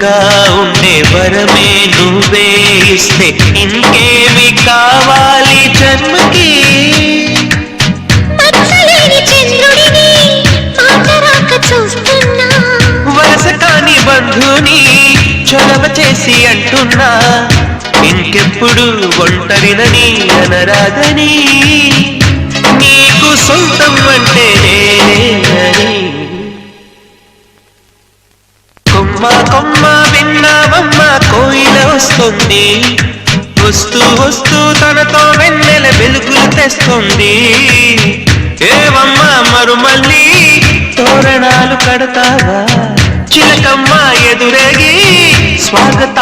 తోడుగా ఉండే వరమే నువ్వే ఇస్తే ఇంకేమి కావాలి జన్మకి. వలస కాని బంధుని చొరవ చేసి అంటున్నా, ఇంకెప్పుడు ఒంటరినని అనరాదని, నీకు సొంతం అంటే నేనేనని. కొమ్మ కొమ్మ విన్నావమ్మ కోయిల వస్తుంది, వస్తూ వస్తూ తనతో వెన్నెల వెలుగులు తెస్తుంది. ఏవమ్మ మరుమల్లి తోరణాలు కడతావా, చిలకమ్మ ఎదురేగి స్వాగత